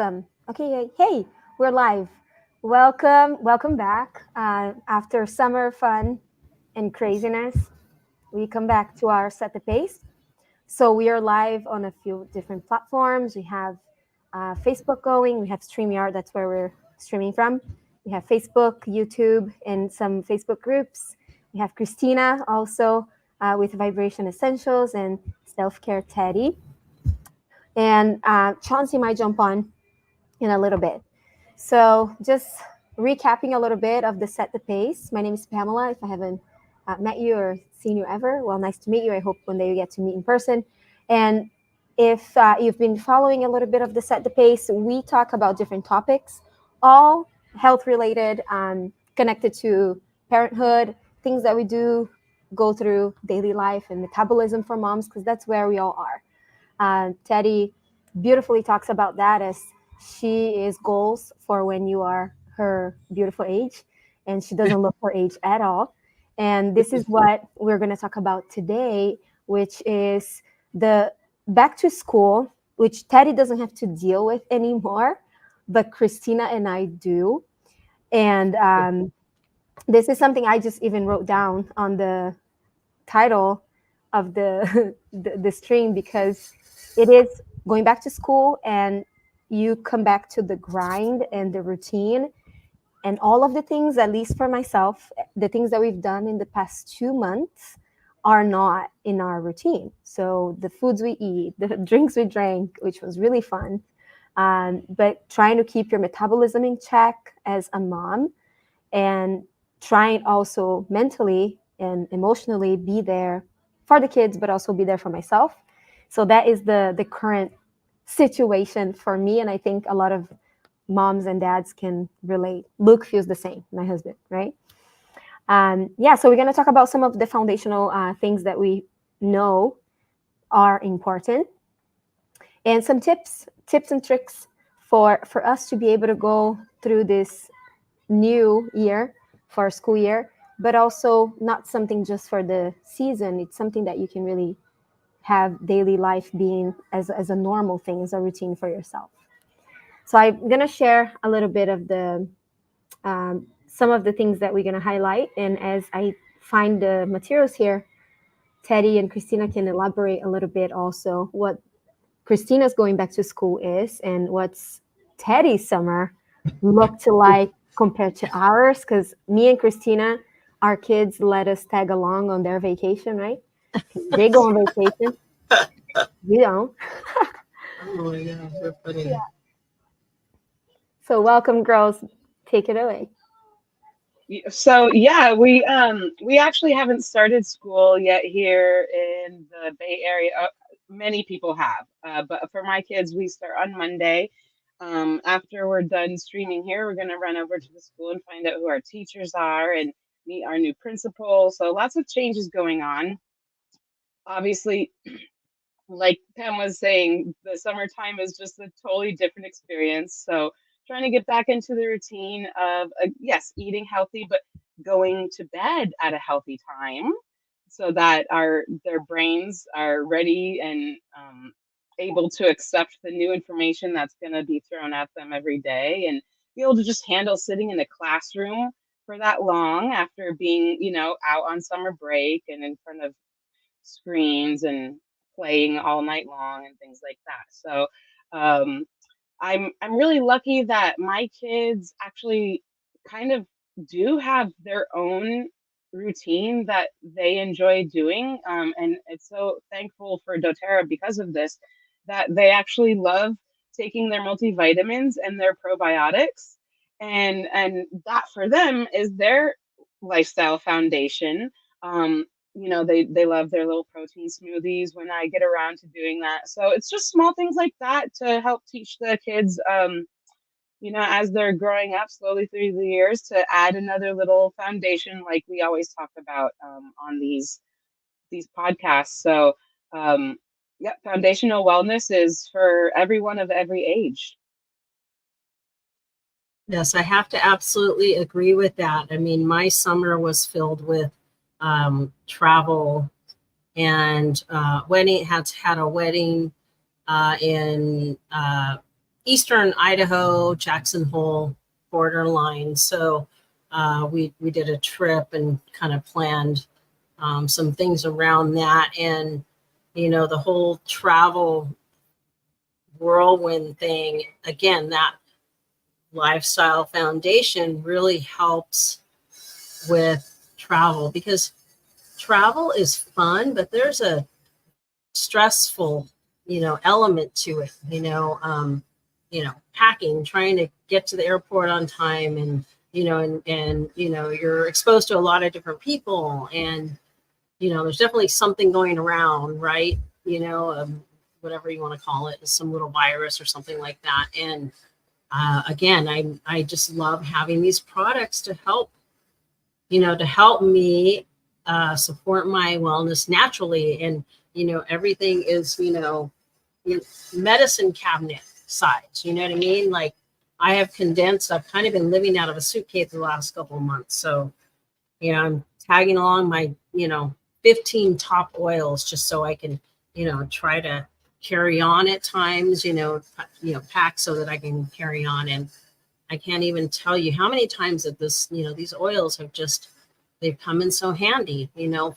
Awesome. Okay, hey, we're live. Welcome back. After summer fun and craziness, we come back to our Set the Pace. So we are live on a few different platforms. We have Facebook going, we have StreamYard, that's where we're streaming from. We have Facebook, YouTube, and some Facebook groups. We have Christina also with Vibration Essentials and Self Care Teddy. And Chauncey might jump on in a little bit. So, just recapping a little bit of the Set the Pace. My name is Pamela. If I haven't met you or seen you ever, well, nice to meet you. I hope one day we get to meet in person. And if you've been following a little bit of the Set the Pace, we talk about different topics, all health related, connected to parenthood, things that we do go through daily life and metabolism for moms, because that's where we all are. Teddy beautifully talks about that as she is goals for when you are her beautiful age, and she doesn't look her age at all. And this is what we're going to talk about today, which is the back to school, which Teddy doesn't have to deal with anymore, but Christina and I do. And this is something I just even wrote down on the title of the stream, because it is going back to school and you come back to the grind and the routine and all of the things, at least for myself, the things that we've done in the past 2 months are not in our routine. So the foods we eat, the drinks we drank, which was really fun, but trying to keep your metabolism in check as a mom, and trying also mentally and emotionally be there for the kids, but also be there for myself. So that is the current situation for me, and I think a lot of moms and dads can relate. Luke feels the same, my husband, right? Yeah, so we're going to talk about some of the foundational things that we know are important, and some tips and tricks for us to be able to go through this new year, for our school year, but also not something just for the season. It's something that you can really have daily life being as a normal thing, as a routine for yourself. So I'm going to share a little bit of the some of the things that we're going to highlight. And as I find the materials here, Teddy and Christina can elaborate a little bit also what Christina's going back to school is and what's Teddy's summer looked like compared to ours. Because me and Christina, our kids let us tag along on their vacation, right? They go on vacation. We don't. Oh my God, you're funny. Yeah. So welcome, girls. Take it away. So yeah, we actually haven't started school yet here in the Bay Area. Many people have, but for my kids, we start on Monday. After we're done streaming here, we're gonna run over to the school and find out who our teachers are and meet our new principal. So lots of changes going on. Obviously, like Pam was saying, the summertime is just a totally different experience. So trying to get back into the routine of yes, eating healthy, but going to bed at a healthy time so that their brains are ready and able to accept the new information that's going to be thrown at them every day, and be able to just handle sitting in a classroom for that long after being, out on summer break and in front of screens and playing all night long and things like that. So um, I'm really lucky that my kids actually kind of do have their own routine that they enjoy doing, and it's so thankful for DoTerra because of this, that they actually love taking their multivitamins and their probiotics, and that for them is their lifestyle foundation. Um, they love their little protein smoothies when I get around to doing that. So it's just small things like that to help teach the kids, as they're growing up slowly through the years, to add another little foundation, like we always talk about on these podcasts. So, yeah, foundational wellness is for everyone of every age. Yes, I have to absolutely agree with that. I mean, my summer was filled with travel and wedding. Had a wedding in eastern Idaho, Jackson Hole borderline. So we did a trip and kind of planned some things around that. And, the whole travel whirlwind thing, again, that lifestyle foundation really helps with travel, because travel is fun, but there's a stressful, element to it, packing, trying to get to the airport on time, and, you're exposed to a lot of different people, and, there's definitely something going around, right? Whatever you want to call it, some little virus or something like that. And again, I just love having these products to help me support my wellness naturally. And, everything is, medicine cabinet size, you know what I mean? Like, I have condensed, I've kind of been living out of a suitcase the last couple of months. So, I'm tagging along my, 15 top oils just so I can, try to carry on at times, pack so that I can carry on. And I can't even tell you how many times that these oils have they've come in so handy,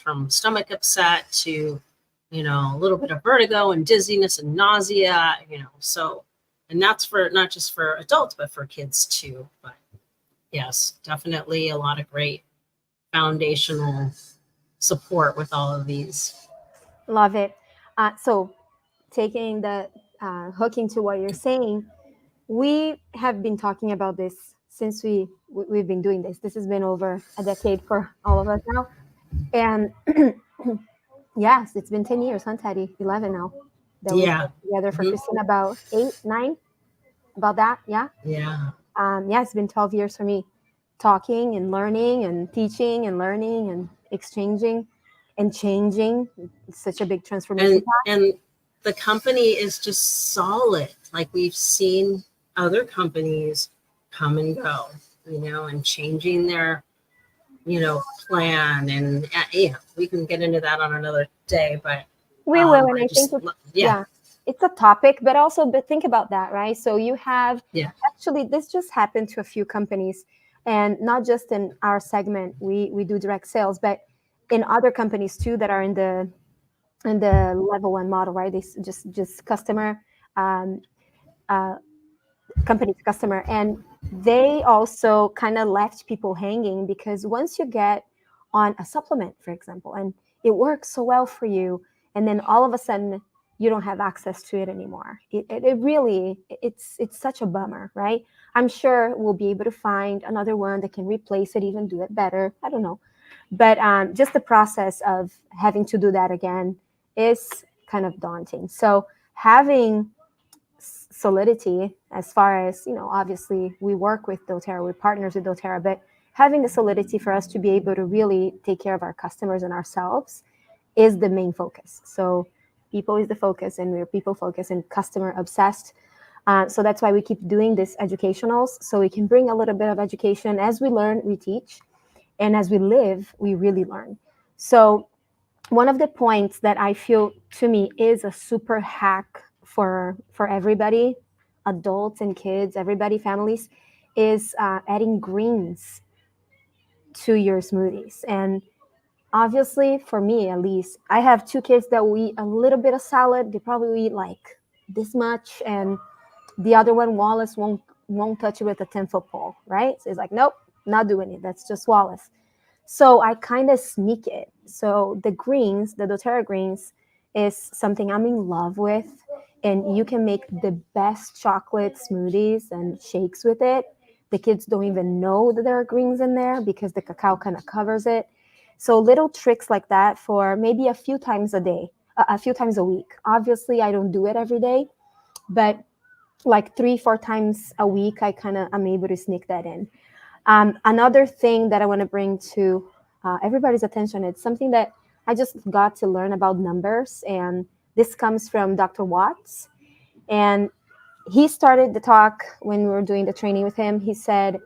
from stomach upset to, a little bit of vertigo and dizziness and nausea, so, and that's for not just for adults, but for kids too. But yes, definitely a lot of great foundational support with all of these. Love it. So taking the hooking to what you're saying, we have been talking about this since we've been doing this. This has been over a decade for all of us now. And yes, it's been 10 years, huh, Teddy? 11 now. That we've Yeah. been together for Mhm. Christina, about 8, 9, about that. Yeah. Yeah. Yeah, it's been 12 years for me, talking and learning and teaching and learning and exchanging and changing. It's such a big transformation. And the company is just solid. Like, we've seen other companies come and go, and changing their, plan. And we can get into that on another day, but We will, and I just, think it's a topic, but also think about that, right? So you have actually, this just happened to a few companies, and not just in our segment. We do direct sales, but in other companies too that are in the level 1 model, right? They just customer, company to customer, and they also kind of left people hanging, because once you get on a supplement, for example, and it works so well for you, and then all of a sudden you don't have access to it anymore, it really, it's such a bummer, right? I'm sure we'll be able to find another one that can replace it, even do it better, I don't know, but just the process of having to do that again is kind of daunting. So having solidity, as far as, obviously we work with doTERRA, we're partners with doTERRA, but having the solidity for us to be able to really take care of our customers and ourselves is the main focus. So people is the focus, and we're people focused and customer obsessed. So that's why we keep doing this educationals, so we can bring a little bit of education. As we learn, we teach, and as we live, we really learn. So one of the points that I feel, to me, is a super hack for everybody, adults and kids, everybody, families, is adding greens to your smoothies. And obviously, for me at least, I have 2 kids that will eat a little bit of salad. They probably eat like this much, and the other one, Wallace, won't touch it with a 10-foot pole, right? So he's like, nope, not doing it. That's just Wallace. So I kind of sneak it. So the greens, the doTERRA greens, is something I'm in love with. And you can make the best chocolate smoothies and shakes with it. The kids don't even know that there are greens in there, because the cacao kind of covers it. So little tricks like that for maybe a few times a day, a few times a week. Obviously, I don't do it every day, but like 3-4 times a week, I'm able to sneak that in. Another thing that I want to bring to everybody's attention, it's something that I just got to learn about numbers, and this comes from Dr. Watts. And he started the talk when we were doing the training with him. He said,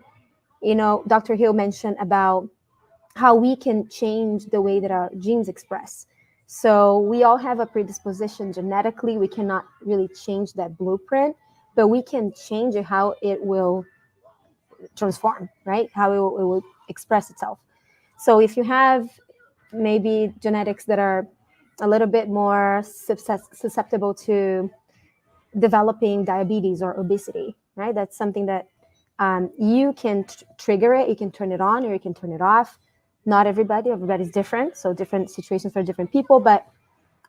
Dr. Hill mentioned about how we can change the way that our genes express. So we all have a predisposition genetically. We cannot really change that blueprint, but we can change it how it will transform, right? How it will express itself. So if you have maybe genetics that are a little bit more susceptible to developing diabetes or obesity, right? That's something that you can trigger it, you can turn it on or you can turn it off. Not everybody's different. So different situations for different people. But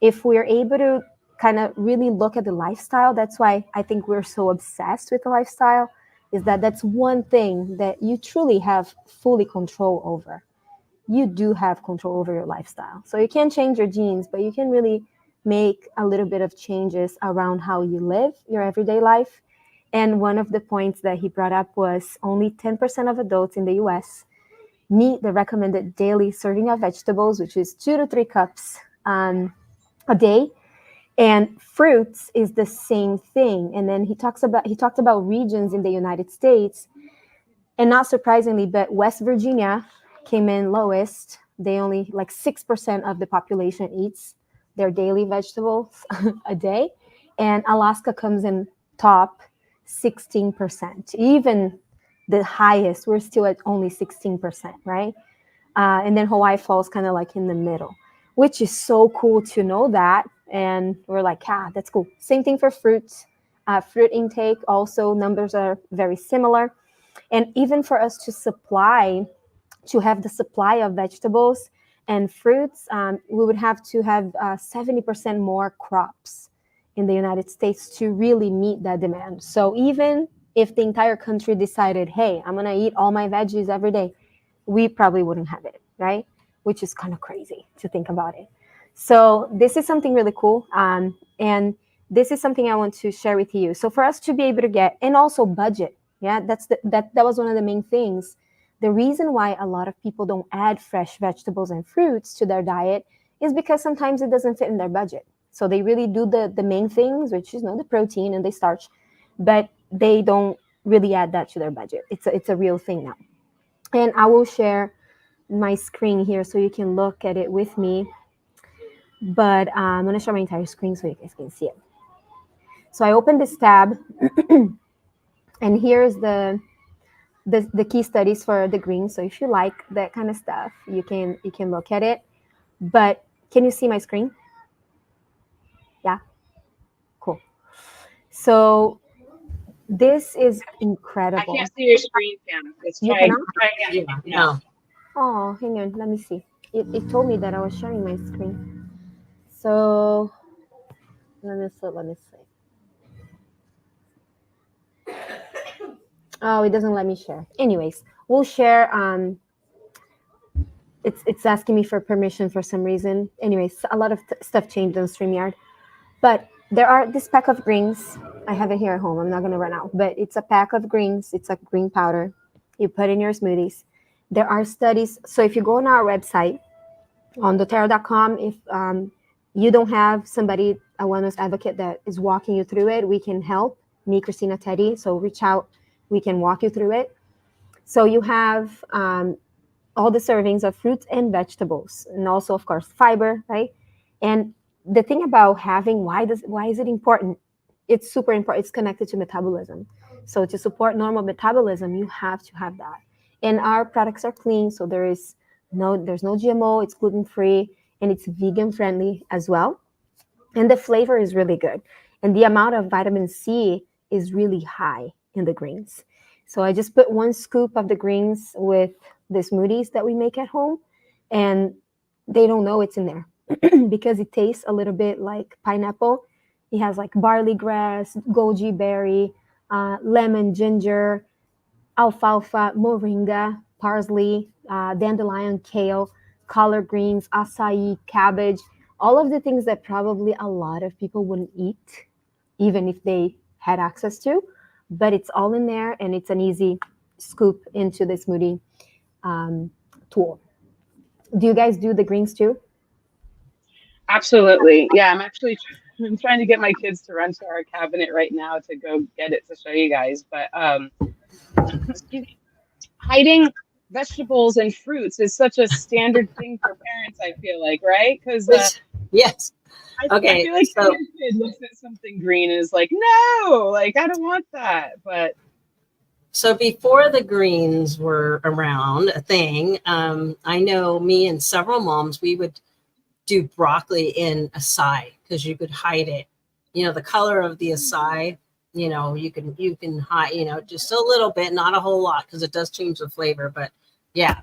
if we're able to kind of really look at the lifestyle, that's why I think we're so obsessed with the lifestyle, is that that's one thing that you truly have fully control over. You do have control over your lifestyle. So you can't change your genes, but you can really make a little bit of changes around how you live your everyday life. And one of the points that he brought up was only 10% of adults in the US meet the recommended daily serving of vegetables, which is 2 to 3 cups a day. And fruits is the same thing. And then he talked about regions in the United States. And not surprisingly, but West Virginia came in lowest. They only like 6% of the population eats their daily vegetables a day. And Alaska comes in top 16%. Even the highest, we're still at only 16%, right? And then Hawaii falls kind of like in the middle, which is so cool to know that. And we're like, that's cool. Same thing for fruits. Fruit intake, also numbers are very similar. And even for us to have the supply of vegetables and fruits, we would have to have 70% more crops in the United States to really meet that demand. So even if the entire country decided, hey, I'm going to eat all my veggies every day, we probably wouldn't have it, right? Which is kind of crazy to think about it. So this is something really cool. And this is something I want to share with you. So for us to be able to get, and also budget, that was one of the main things. The reason why a lot of people don't add fresh vegetables and fruits to their diet is because sometimes it doesn't fit in their budget. So they really do the main things, which is the protein and the starch, but they don't really add that to their budget. It's a real thing now. And I will share my screen here so you can look at it with me. But I'm going to share my entire screen so you guys can see it. So I opened this tab, and here's the key studies for the greens. So if you like that kind of stuff, you can look at it. But can you see my screen? Yeah, cool. So this is incredible. I can't see your screen, Pam. Let's You try cannot? again. No. Oh, hang on. Let me see. It told me that I was sharing my screen. So let me see. Oh, it doesn't let me share. Anyways, we'll share. It's asking me for permission for some reason. Anyways, a lot of stuff changed on StreamYard. But there are this pack of greens. I have it here at home. I'm not going to run out. But it's a pack of greens. It's a green powder. You put in your smoothies. There are studies. So if you go on our website, on doTERRA.com, if you don't have somebody, a wellness advocate that is walking you through it, we can help. Me, Christina, Teddy. So reach out. We can walk you through it. So you have all the servings of fruits and vegetables, and also, of course, fiber, right? And the thing about having, why is it important? It's super important. It's connected to metabolism. So to support normal metabolism, you have to have that. And our products are clean, so there's no GMO. It's gluten-free, and it's vegan-friendly as well. And the flavor is really good. And the amount of vitamin C is really high in the greens. So I just put 1 scoop of the greens with the smoothies that we make at home, and they don't know it's in there because it tastes a little bit like pineapple. It has like barley grass, goji berry, lemon, ginger, alfalfa, moringa, parsley, dandelion, kale, collard greens, acai, cabbage, all of the things that probably a lot of people wouldn't eat, even if they had access to. But it's all in there, and it's an easy scoop into the smoothie tool. Do you guys do the greens too? Absolutely. Yeah, I'm trying to get my kids to run to our cabinet right now to go get it to show you guys. But excuse me, hiding vegetables and fruits is such a standard thing for parents, I feel like, right? Because Yes. I Okay. feel like So every kid looks at something green and is like, no, like I don't want that. But So before the greens were around a thing, I know me and several moms, we would do broccoli in acai because you could hide it. You know, the color of the acai, you can hide, just a little bit, not a whole lot because it does change the flavor. But yeah,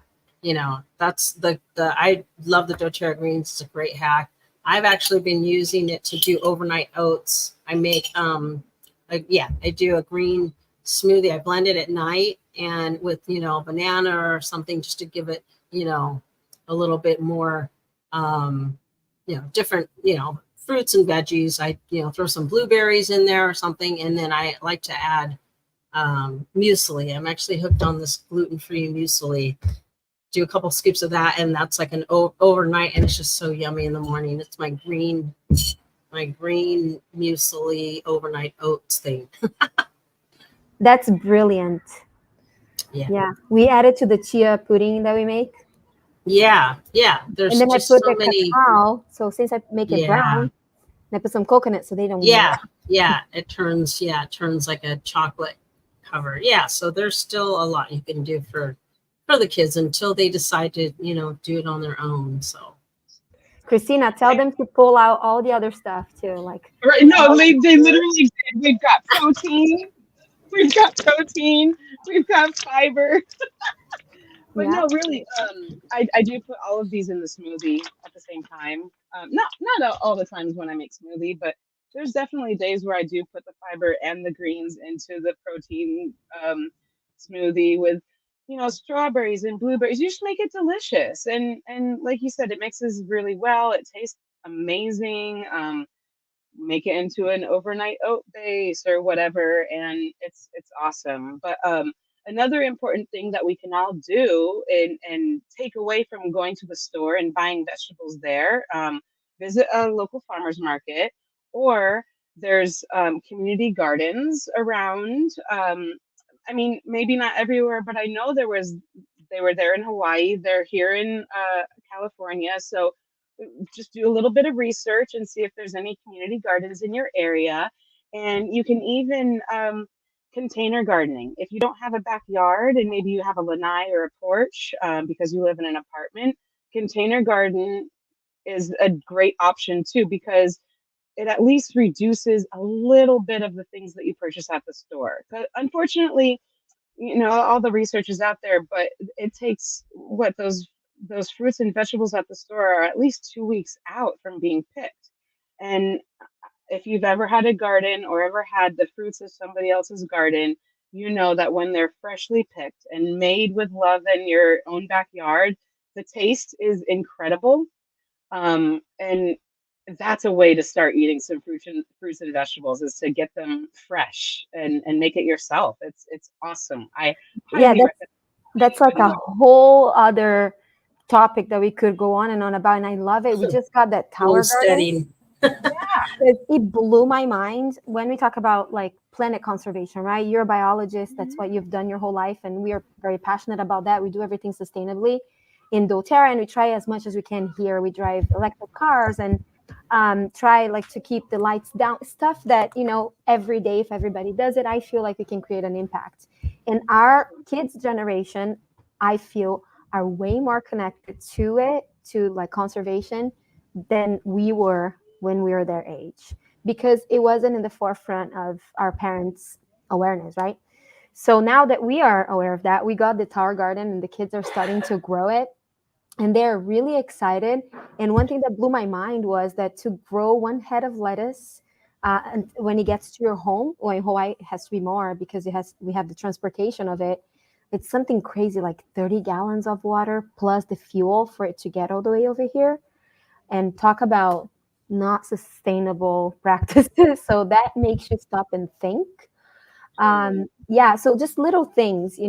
that's the I love the doTERRA greens. It's a great hack. I've actually been using it to do overnight oats. I make I do a green smoothie. I blend it at night and with banana or something just to give it a little bit more different fruits and veggies. I throw some blueberries in there or something, and then I like to add muesli. I'm actually hooked on this gluten-free muesli. Do a couple scoops of that, and that's like an overnight, and it's just so yummy in the morning. It's my green muesli overnight oats thing. That's brilliant. Yeah. Yeah, we added to the chia pudding that we make, Yeah. and There's then I just put so the many. cacao. So since I make it Yeah. brown, and I put some coconut so they don't Yeah. melt. Yeah. It turns like a chocolate cover. Yeah. So there's still a lot you can do for the kids until they decide to, do it on their own. So Christina, tell them to pull out all the other stuff too, like right, no, they literally did. We've got protein, we've got fiber. But yeah. no, really, I do put all of these in the smoothie at the same time. Not all the times when I make smoothie, but there's definitely days where I do put the fiber and the greens into the protein smoothie with, strawberries and blueberries. You just make it delicious, and like you said, it mixes really well. It tastes amazing. Make it into an overnight oat base or whatever, and it's awesome. But another important thing that we can all do and take away from going to the store and buying vegetables there, visit a local farmers market, or there's community gardens around. I mean, maybe not everywhere, but I know they were there in Hawaii. They're here in California. So just do a little bit of research and see if there's any community gardens in your area. And you can even container gardening. If you don't have a backyard and maybe you have a lanai or a porch because you live in an apartment, container garden is a great option too, because it at least reduces a little bit of the things that you purchase at the store. But unfortunately, all the research is out there, but it takes those fruits and vegetables at the store are at least 2 weeks out from being picked. And if you've ever had a garden or ever had the fruits of somebody else's garden, you know that when they're freshly picked and made with love in your own backyard, the taste is incredible. And that's a way to start eating some fruits and vegetables, is to get them fresh and make it yourself. It's awesome. I Yeah, highly recommend that's like anybody a look. whole other topic that we could go on and on about, and I love it. We just got that tower garden. homesteading. It blew my mind when we talk about like planet conservation, right? You're a biologist. That's what you've done your whole life, and we are very passionate about that. We do everything sustainably in doTERRA, and we try as much as we can here. We drive electric cars and try like to keep the lights down, stuff that every day, if everybody does it, I feel like we can create an impact. And our kids generation, I feel, are way more connected to it, to like conservation, than we were when we were their age, because it wasn't in the forefront of our parents' awareness, right? So now that we are aware of that, we got the tower garden and the kids are starting to grow it, and they're really excited. And one thing that blew my mind was that to grow one head of lettuce, and when it gets to your home, well, in Hawaii it has to be more because we have the transportation of it. It's something crazy, like 30 gallons of water plus the fuel for it to get all the way over here. And talk about not sustainable practices. So that makes you stop and think. Yeah, so just little things.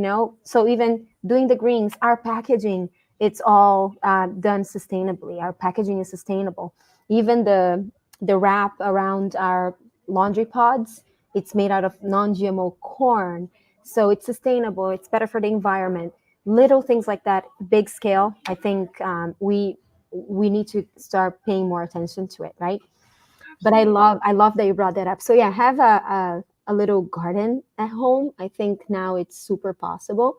So even doing the greens, our packaging, it's all done sustainably. Our packaging is sustainable. Even the wrap around our laundry pods, it's made out of non-GMO corn, so it's sustainable. It's better for the environment. Little things like that, big scale. I think we need to start paying more attention to it, right? But Absolutely. I love that you brought that up. So yeah, have a little garden at home. I think now it's super possible,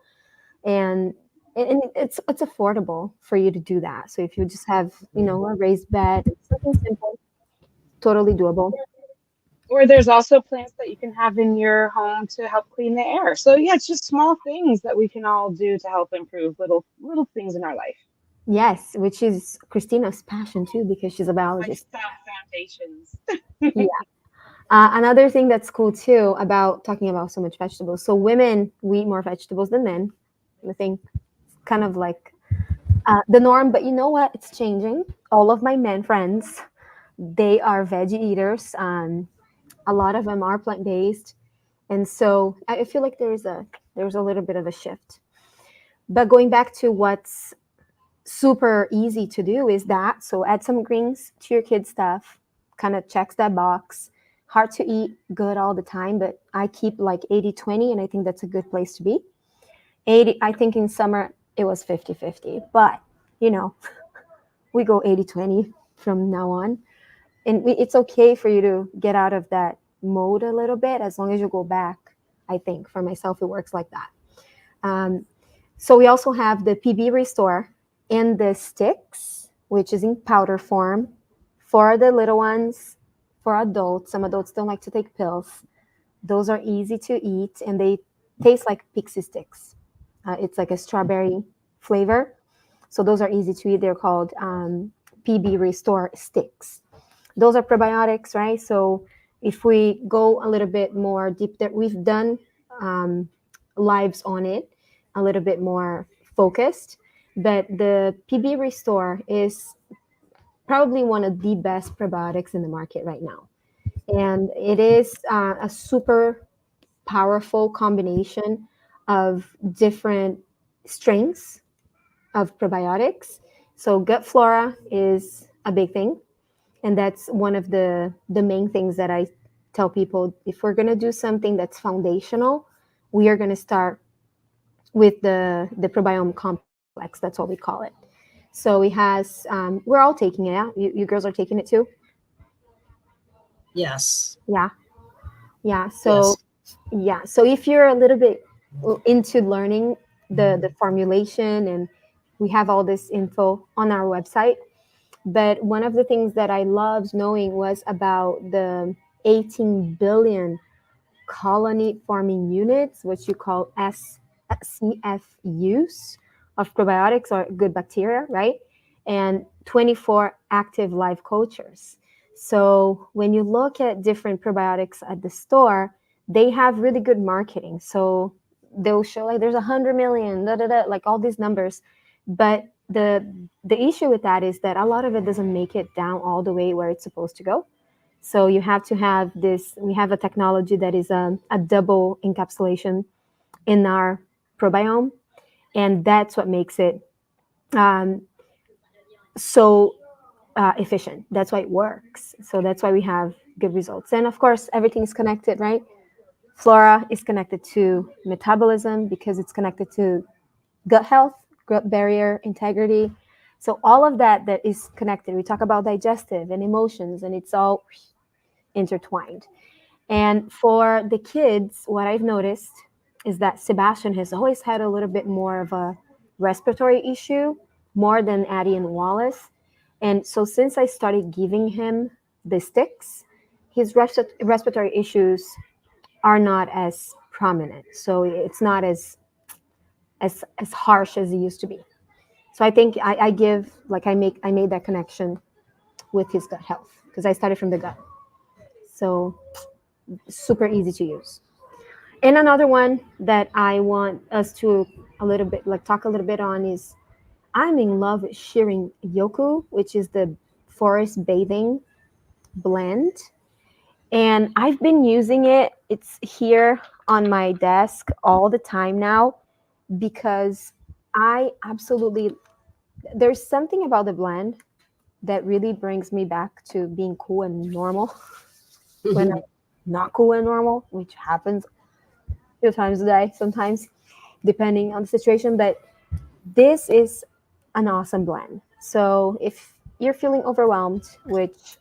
and it's affordable for you to do that. So if you just have, you know, a raised bed, something simple, totally doable. Or there's also plants that you can have in your home to help clean the air. So yeah, it's just small things that we can all do to help improve little things in our life. Yes, which is Christina's passion too, because she's a My biologist. foundations. Yeah. Another thing that's cool too about talking about so much vegetables. So women, we eat more vegetables than men. I think it's kind of like the norm, but you know what? It's changing. All of my men friends, they are veggie eaters. A lot of them are plant based, and so I feel like there's a little bit of a shift. But going back to what's super easy to do is that. So add some greens to your kids' stuff, kind of checks that box. Hard to eat good all the time, but I keep like 80-20, and I think that's a good place to be. 80, I think in summer it was 50-50, but you know, we go 80-20 from now on. And it's okay for you to get out of that mode a little bit as long as you go back. I think for myself, it works like that. Um, so we also have the PB Restore and the sticks, which is in powder form for the little ones, for adults. Some adults don't like to take pills. Those are easy to eat and they taste like pixie sticks. It's like a strawberry flavor. So those are easy to eat. They're called PB Restore sticks. Those are probiotics, right? So if we go a little bit more deep, that we've done um, lives on it, a little bit more focused. But the PB Restore is probably one of the best probiotics in the market right now, and it is a super powerful combination of different strengths of probiotics. So gut flora is a big thing, and that's one of the main things that I tell people. If we're going to do something that's foundational, we are going to start with the probiome complex. That's what we call it. So it has we're all taking it. Yeah, you girls are taking it too. Yes. Yeah, yeah. So Yes. yeah, so if you're a little bit into learning the formulation, and we have all this info on our website. But one of the things that I loved knowing was about the 18 billion colony forming units, which you call CFUs of probiotics or good bacteria, right? And 24 active live cultures. So when you look at different probiotics at the store, they have really good marketing. So they'll show like there's 100 million, da, da, da, like all these numbers. But the issue with that is that a lot of it doesn't make it down all the way where it's supposed to go. So you have to have this. We have a technology that is a double encapsulation in our probiome, and that's what makes it um, so efficient. That's why it works. So that's why we have good results. And of course, everything's connected, right? Flora is connected to metabolism because it's connected to gut health, gut barrier integrity. So all of that is connected. We talk about digestive and emotions, and it's all intertwined. And for the kids, what I've noticed is that Sebastian has always had a little bit more of a respiratory issue, more than Addie and Wallace. And so since I started giving him the sticks, his respiratory issues are not as prominent. So it's not as harsh as it used to be. So I think I give like I made that connection with his gut health because I started from the gut. So super easy to use. And another one that I want us to a little bit like talk a little bit on is I'm in love with Shirin Yoku, which is the forest bathing blend. And I've been using it. It's here on my desk all the time now because I absolutely there's something about the blend that really brings me back to being cool and normal when I'm not cool and normal, which happens a few times a day sometimes, depending on the situation. But this is an awesome blend. So if you're feeling overwhelmed, which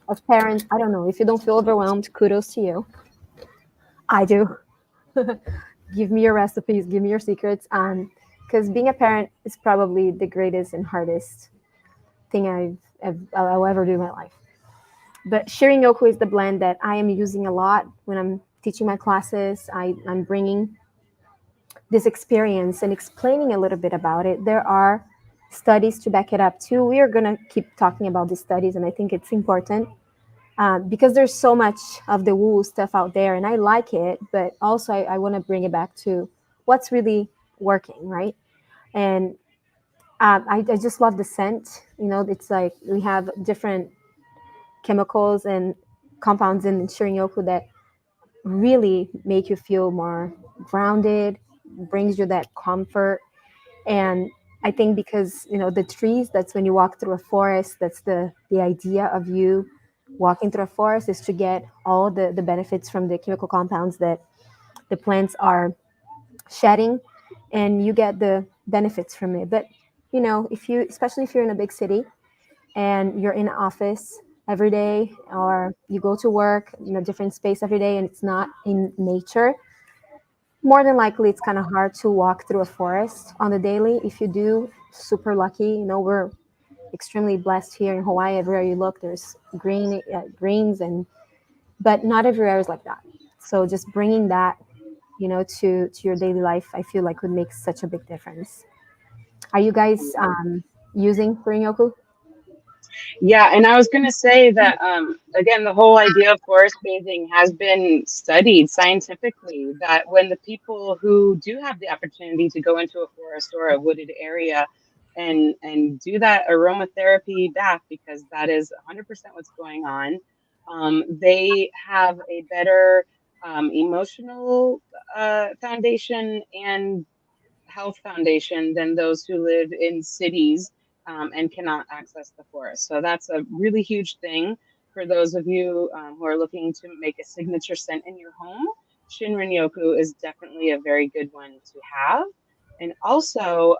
as parents, I don't know, if you don't feel overwhelmed, kudos to you. I do. Give me your recipes, give me your secrets. Because being a parent is probably the greatest and hardest thing I'll ever do in my life. But Shirin Yoku is the blend that I am using a lot when I'm teaching my classes. I'm bringing this experience and explaining a little bit about it. There are studies to back it up too. We are going to keep talking about these studies, and I think it's important because there's so much of the woo stuff out there, and I like it, but also I want to bring it back to what's really working, right? And I just love the scent. You know, it's like we have different chemicals and compounds in Shirin-yoku that really make you feel more grounded, brings you that comfort. And I think because, you know, the trees, that's when you walk through a forest, that's the idea of you walking through a forest is to get all the benefits from the chemical compounds that the plants are shedding, and you get the benefits from it. But, you know, if you, especially if you're in a big city and you're in an office every day, or you go to work in a different space every day and it's not in nature, more than likely it's kind of hard to walk through a forest on the daily. If you do, super lucky. You know, we're extremely blessed here in Hawaii. Everywhere you look, there's greens, and but not everywhere is like that. So just bringing that, you know, to your daily life, I feel like would make such a big difference. Are you guys using Rinyoku? Yeah, and I was going to say that again, the whole idea of forest bathing has been studied scientifically. That when the people who do have the opportunity to go into a forest or a wooded area and do that aromatherapy bath, because that is 100% what's going on, they have a better emotional foundation and health foundation than those who live in cities and cannot access the forest. So that's a really huge thing for those of you who are looking to make a signature scent in your home. Shinrin Yoku is definitely a very good one to have. And also,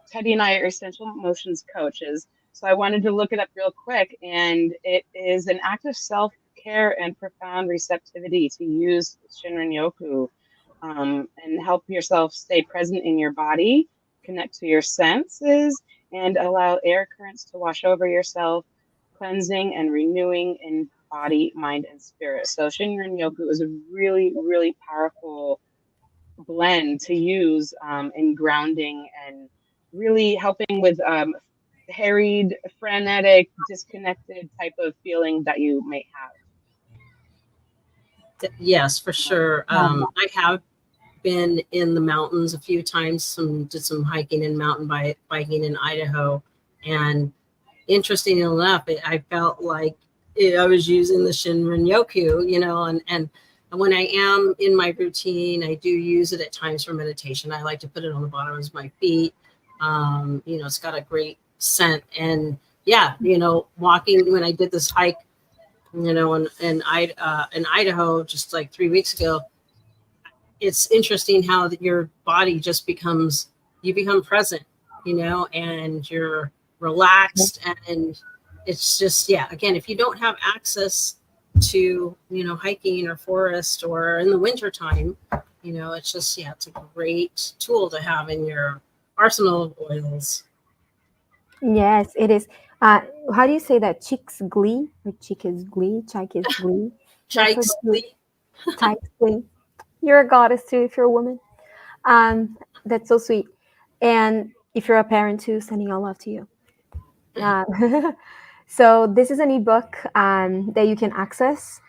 Teddy and I are essential emotions coaches. So I wanted to look it up real quick, and it is an act of self care and profound receptivity to use Shinrin Yoku and help yourself stay present in your body, connect to your senses, and allow air currents to wash over yourself, cleansing and renewing in body, mind, and spirit. So Shinrin Yoku is a really, really powerful blend to use in grounding and really helping with harried, frenetic, disconnected type of feeling that you may have. Yes, for sure. Love I have been in the mountains a few times. Did some hiking and mountain biking in Idaho, and interesting enough, I felt like I was using the Shinrin Yoku, you know, and when I am in my routine, I do use it at times for meditation. I like to put it on the bottoms of my feet. You know, it's got a great scent, and yeah, you know, walking when I did this hike, you know, in Idaho just like 3 weeks ago, it's interesting how your body just becomes, you become present, you know, and you're relaxed, and it's just, yeah, again, if you don't have access to, you know, hiking or forest or in the winter time, you know, it's just, yeah, it's a great tool to have in your arsenal of oils. Yes, it is. How do you say that? Chick's glee or chick is glee? Chike is glee. That's so Chikes, cute. Chike's glee. You're a goddess too if you're a woman. That's so sweet. And if you're a parent too, sending all love to you. So this is an ebook that you can access,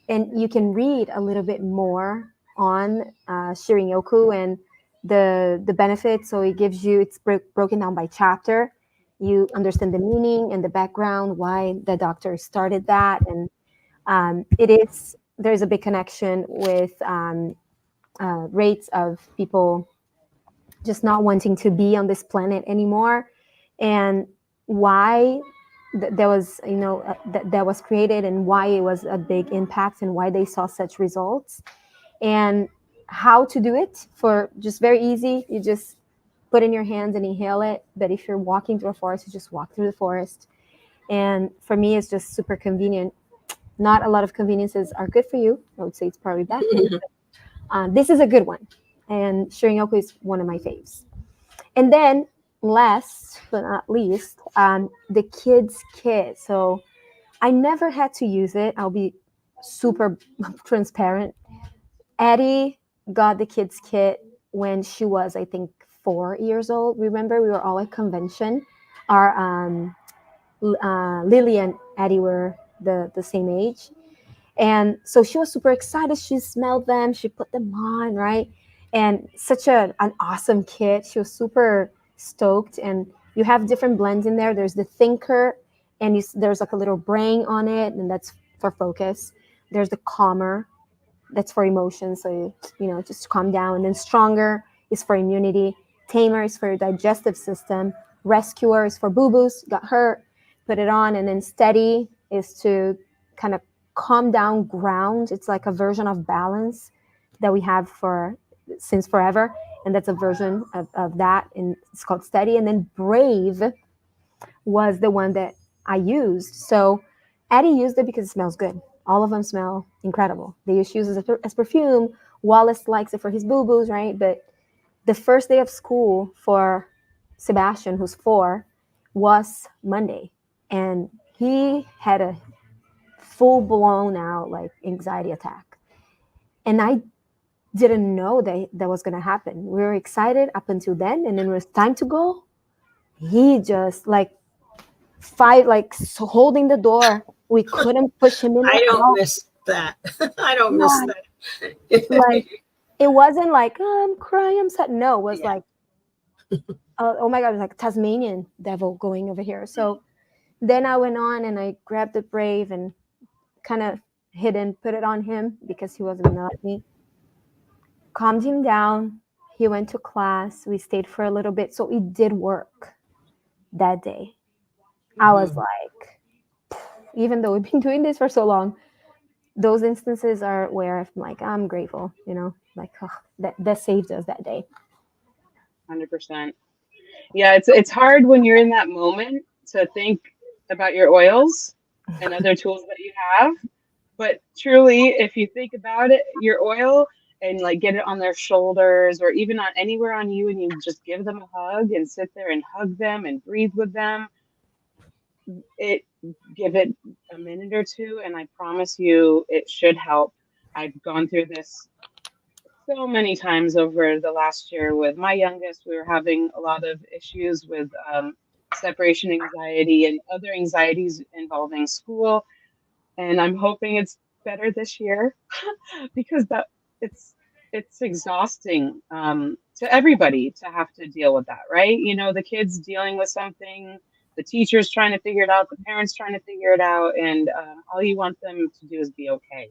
and you can read a little bit more on Shirin Yoku and the benefits. So it gives you, it's broken down by chapter. You understand the meaning and the background, why the doctor started that, and there's a big connection with rates of people just not wanting to be on this planet anymore, and why there was, you know, that was created, and why it was a big impact, and why they saw such results, and how to do it for just very easy. You just put in your hands and inhale it. But if you're walking through a forest, you just walk through the forest. And for me, it's just super convenient. Not a lot of conveniences are good for you. I would say it's probably bad for you. This is a good one. And Shirin-yoku is one of my faves. And then last but not least, the kids kit. So I never had to use it. I'll be super transparent. Addie got the kids kit when she was, I think, 4 years old. Remember, we were all at convention. Our Lily and Addie were the same age. And so she was super excited. She smelled them. She put them on, right? And such an awesome kit. She was super stoked. And you have different blends in there. There's the thinker, and there's like a little brain on it, and that's for focus. There's the calmer, that's for emotion. So, just calm down. And then stronger is for immunity. Tamer is for your digestive system. Rescuer is for boo-boos, got hurt, put it on. And then steady is to kind of calm down, ground. It's like a version of balance that we have since forever. And that's a version of that. And it's called steady. And then brave was the one that I used. So Addie used it because it smells good. All of them smell incredible. They used to use it as perfume. Wallace likes it for his boo-boos, right? But the first day of school for Sebastian, who's 4, was Monday. And he had a full-blown out like anxiety attack. And I didn't know that was going to happen. We were excited up until then. And then when it was time to go, he just holding the door. We couldn't push him in. I don't miss that. I don't miss that. Like, it wasn't like, oh, I'm crying, I'm sad. No, it was like, oh my God, it was like Tasmanian devil going over here. So then I went on and I grabbed the brave and kind of put it on him because he wasn't gonna let me. Calmed him down. He went to class. We stayed for a little bit. So it did work that day. I was like, even though we've been doing this for so long, those instances are where I'm like, I'm grateful, like, that saved us that day. 100%. Yeah, it's hard when you're in that moment to think about your oils and other tools that you have. But truly, if you think about it, your oil and like get it on their shoulders or even on anywhere on you, and you just give them a hug and sit there and hug them and breathe with them, give it a minute or two, and I promise you it should help. I've gone through this so many times over the last year with my youngest. We were having a lot of issues with separation anxiety and other anxieties involving school, and I'm hoping it's better this year because it's exhausting to everybody to have to deal with that, right? The kids dealing with something, the teachers trying to figure it out, the parents trying to figure it out, and all you want them to do is be okay.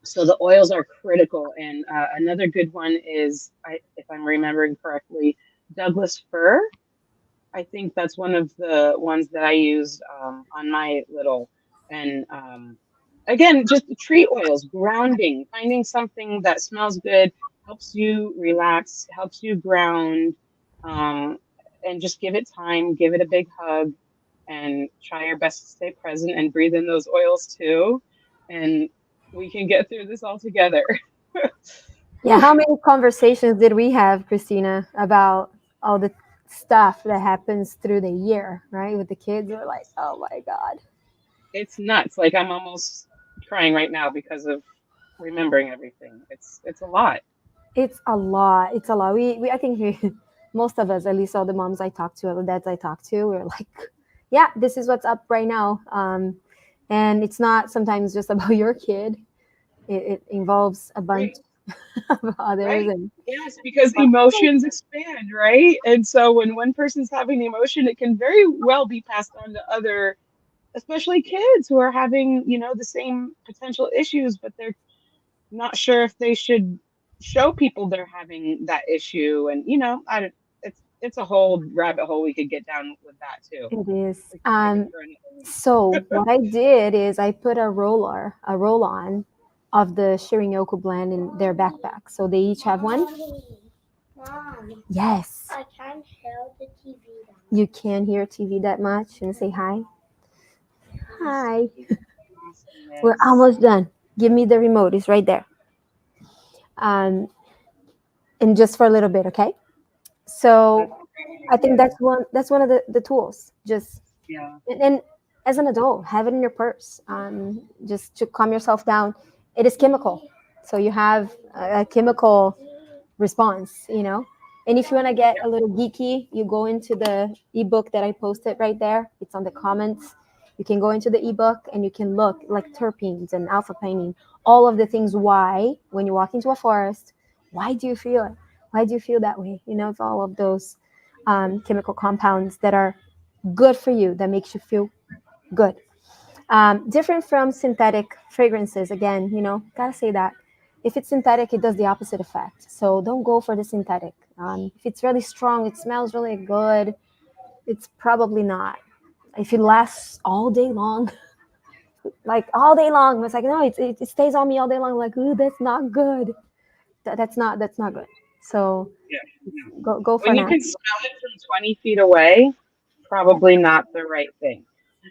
So the oils are critical. And another good one is, if I'm remembering correctly, Douglas fir. I think that's one of the ones that I used on my little. And again, just tree oils, grounding, finding something that smells good, helps you relax, helps you ground. And just give it time, give it a big hug, and try your best to stay present and breathe in those oils too. And we can get through this all together. Yeah, how many conversations did we have, Christina, about all the stuff that happens through the year, right? With the kids, we're like, oh my God. It's nuts. Like, I'm almost crying right now because of remembering everything. It's a lot. It's a lot. It's a lot. I think most of us, at least all the moms I talk to, all the dads I talk to, we're like, yeah, this is what's up right now. And it's not sometimes just about your kid. It involves a bunch of others. Right. And yes, because emotions expand, right? And so when one person's having the emotion, it can very well be passed on to other, especially kids who are having, the same potential issues, but they're not sure if they should show people they're having that issue. And it's a whole rabbit hole we could get down with that too. it is. So what I did is I put a roll-on of the Shirin-yoku blend in their backpack. So they each have one. Mom, Yes. I can't hear the TV now. You can't hear TV that much. And say hi. Hi. We're Awesomeness. almost done. Give me the remote. It's right there. Um, and just for a little bit, okay? So I think Yeah. that's one of the tools. Just Yeah. and as an adult, have it in your purse. Just to calm yourself down. It is chemical, so you have a chemical response, you know. And if you want to get a little geeky, you go into the ebook that I posted right there. It's on the comments. You can go into the ebook and you can look like terpenes and alpha pinene, all of the things. Why, when you walk into a forest, why do you feel it? Why do you feel that way? You know, it's all of those chemical compounds that are good for you, that makes you feel good. Different from synthetic fragrances. Again, you know, gotta say that if it's synthetic, it does the opposite effect. So don't go for the synthetic. If it's really strong, it smells really good. It's probably not. If it lasts all day long, like all day long, it's like no, it stays on me all day long. Like, ooh, that's not good. That's not good. So Yeah. go for When you now. can smell it from 20 feet away, probably not the right thing.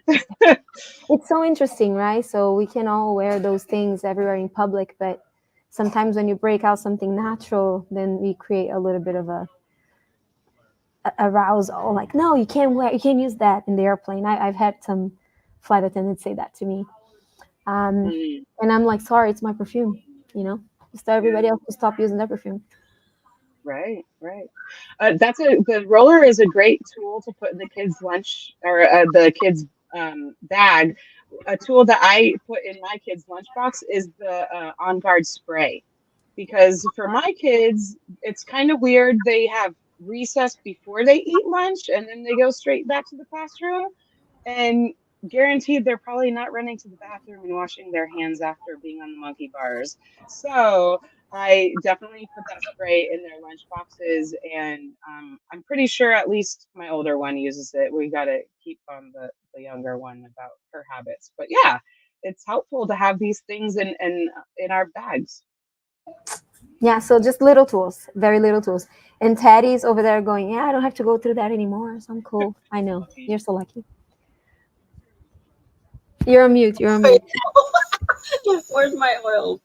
It's so interesting, right? So we can all wear those things everywhere in public, but sometimes when you break out something natural, then we create a little bit of a arousal. Like, no, you can't use that in the airplane. I've had some flight attendants say that to me, um, Mm, and I'm like, sorry, it's my perfume. You know, just tell yeah. everybody else to stop using their perfume. Right, right. The roller is a great tool to put in the kids' lunch or the kids' bag. A tool that I put in my kids' lunchbox is the On Guard spray, because for my kids, it's kind of weird. They have recess before they eat lunch, and then they go straight back to the classroom, and guaranteed they're probably not running to the bathroom and washing their hands after being on the monkey bars. So I definitely put that spray in their lunch boxes, and I'm pretty sure at least my older one uses it. We got to keep on the younger one about her habits. But yeah, it's helpful to have these things in our bags. Yeah, so just little tools, very little tools. And Teddy's over there going, yeah, I don't have to go through that anymore. So I'm cool. I know. You're so lucky. You're on mute. You're on mute. Where's my oil?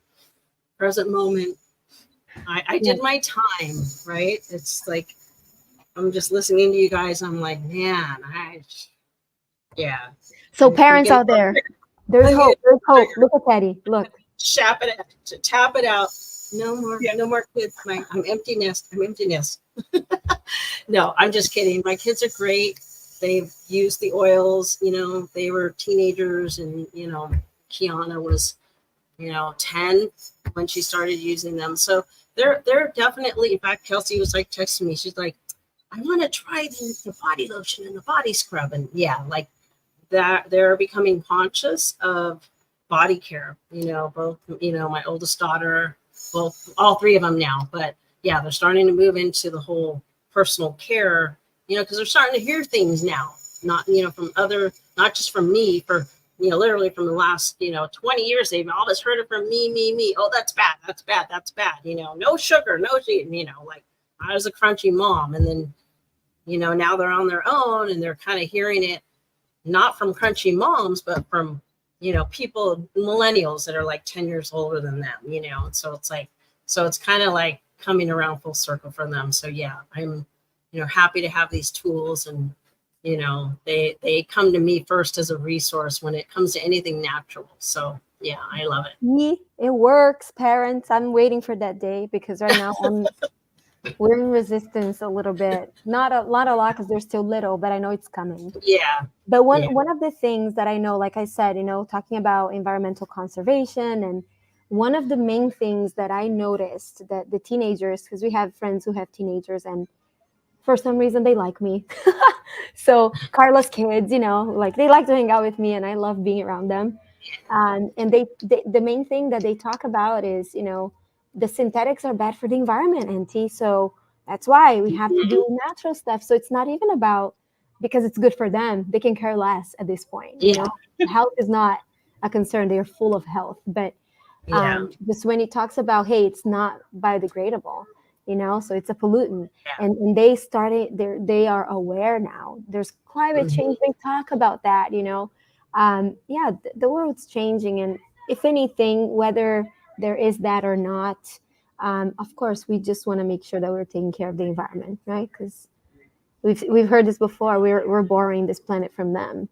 Present moment. I Yeah. did my time, right? It's like I'm just listening to you guys. I'm like, man, yeah. So I'm parents getting out there, there's I'm getting hope. There's hope. Look at Teddy. Look. to tap it out. No more, Yeah. no more kids. I'm empty nest. I'm empty nest. No, I'm just kidding. My kids are great. They've used the oils. You know, they were teenagers, and Kiana was 10 when she started using them. So they're definitely. In fact, Kelsey was like texting me. She's like, I want to try the body lotion and the body scrub, and yeah, like that. They're becoming conscious of body care. Both. My oldest daughter, both, all three of them now. But yeah, they're starting to move into the whole personal care. Because they're starting to hear things now, not from other, not just from me, for literally from the last 20 years. They've always heard it from me. Oh, that's bad, that's bad, that's bad. No sugar, no sweet. Like I was a crunchy mom, and then now they're on their own, and they're kind of hearing it not from crunchy moms, but from people, millennials that are like 10 years older than them. And so it's kind of like coming around full circle for them. So yeah, I'm happy to have these tools, and they come to me first as a resource when it comes to anything natural. So yeah, I love it. Me, it works, parents. I'm waiting for that day because right now we're in resistance a little bit. Not a lot because they're still little, but I know it's coming. Yeah. But Yeah. one of the things that I know, like I said, talking about environmental conservation, and one of the main things that I noticed that the teenagers, because we have friends who have teenagers, and for some reason they like me. So Carla's kids, like they like to hang out with me, and I love being around them. And the main thing that they talk about is, the synthetics are bad for the environment, Auntie. So that's why we have to do natural stuff. So it's not even about because it's good for them. They can care less at this point. Yeah. Health is not a concern. They are full of health. But Yeah. just when it talks about, hey, it's not biodegradable. So it's a pollutant. Yeah. And they are aware now. There's climate Mhm. change, they talk about that. Yeah, the world's changing, and if anything, whether there is that or not, of course we just want to make sure that we're taking care of the environment, right? Because we've heard this before. We're borrowing this planet from them.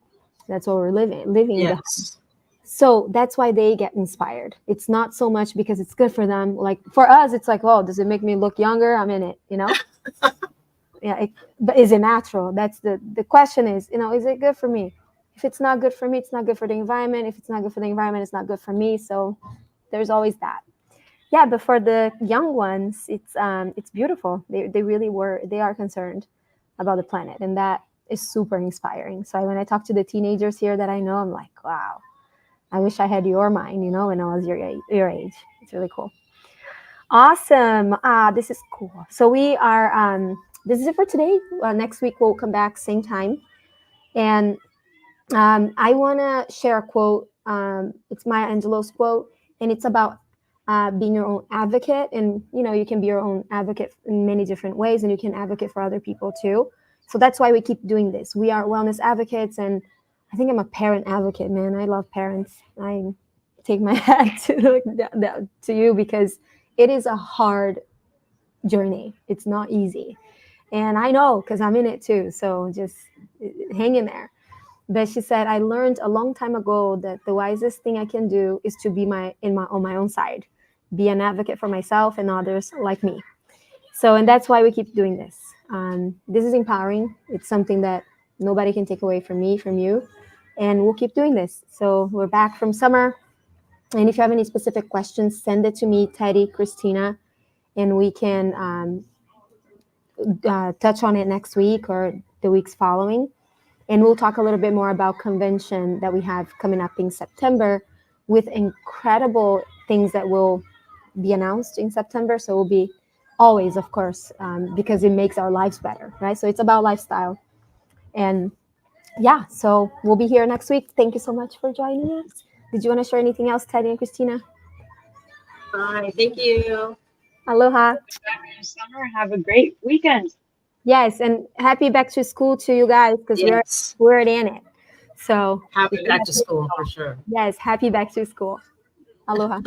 That's what we're living. Yes. So that's why they get inspired. It's not so much because it's good for them. Like for us, it's like, oh, does it make me look younger? I'm in it. Yeah. But is it natural? That's the question is, is it good for me? If it's not good for me, it's not good for the environment. If it's not good for the environment, it's not good for me. So there's always that. Yeah, but for the young ones, it's beautiful. They are concerned about the planet, and that is super inspiring. So when I talk to the teenagers here that I know, I'm like, wow, I wish I had your mind, when I was your age. It's really cool. Awesome. This is cool. So we are. This is it for today. Next week we'll come back same time, and I want to share a quote. It's Maya Angelou's quote, and it's about being your own advocate. And you can be your own advocate in many different ways, and you can advocate for other people too. So that's why we keep doing this. We are wellness advocates, and I think I'm a parent advocate, man. I love parents. I take my hat to you, because it is a hard journey. It's not easy, and I know because I'm in it too. So just hang in there. But she said, I learned a long time ago that the wisest thing I can do is to be on my own side, be an advocate for myself and others like me. So, and that's why we keep doing this. This is empowering. It's something that nobody can take away from me, from you, and we'll keep doing this. So we're back from summer, and if you have any specific questions, send it to me, Teddy, Christina, and we can touch on it next week or the weeks following. And we'll talk a little bit more about convention that we have coming up in September, with incredible things that will be announced in September. So we'll be always, of course, because it makes our lives better, right? So it's about lifestyle. And yeah, so we'll be here next week. Thank you so much for joining us. Did you want to share anything else, Teddy and Christina? Bye. Thank you. Aloha. Back in summer. Have a great weekend. Yes, and happy back to school to you guys, because Yes. we're in it. So Happy back to school for sure. yes, happy back to school. Aloha.